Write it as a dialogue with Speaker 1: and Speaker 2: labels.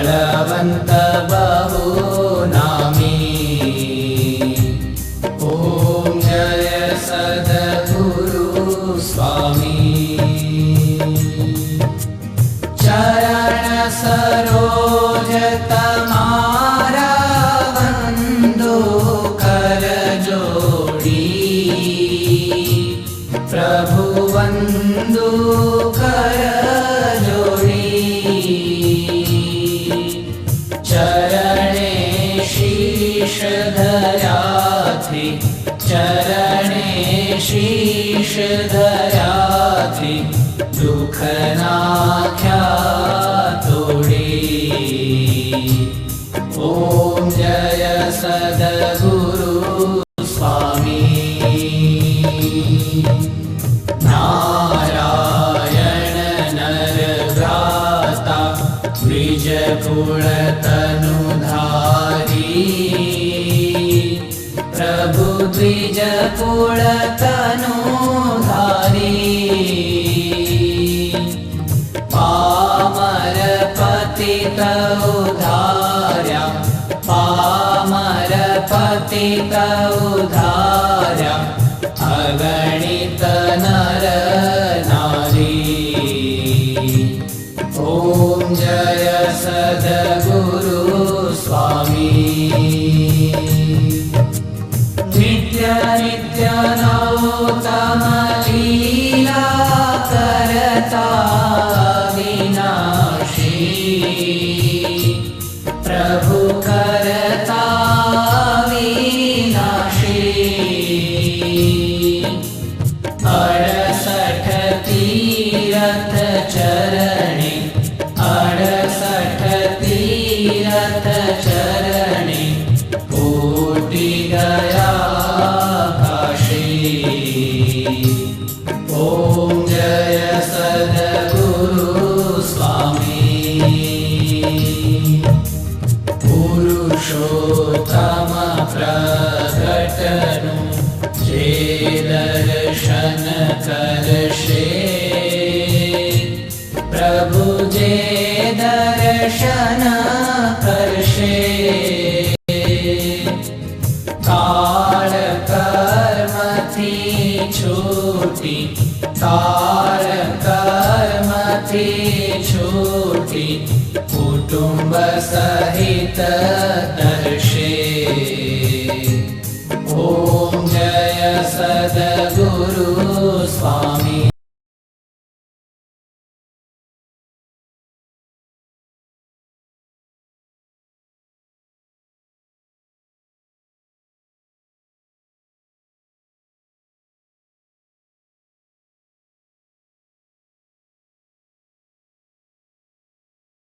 Speaker 1: बलवंत बहुनामी। ओम जय सद्गुरु स्वामी। चरण सरोज तमारा वंदो कर जोड़ी। प्रभु वंदो कर जोड़ी। चरणे शीश धरा थी, चरणे शीश धरा थी, दुख नाख्या तोड़ी। ओम जय सद्गुरु स्वामी। नारायण नर भ्राता द्विज कुल तनुधारी। प्रभु द्विज कुल तनुधारी। पामर पतित उद्धार्या, पामर पतित उद्धार्या, अगणित नर नारी। ओम जय सद्गुरु स्वामी। नित्य नित्य नौतम लीला करता विनाशी। प्रभु करता विनाशी। 68 तीरथ चरणे, 68 तीरथ चरणे, कोटि गया काशी। ओम जय सद्गुरु स्वामी। पुरुषोत्तम प्रकटनु जे दर्शन करशे। प्रभु जे दर्शन करशे। काल कर्म थी छूटी, काल कर्म थी छूटी, कुटुंब सहित दर्शे। ओम जय सद्गुरु स्वामी।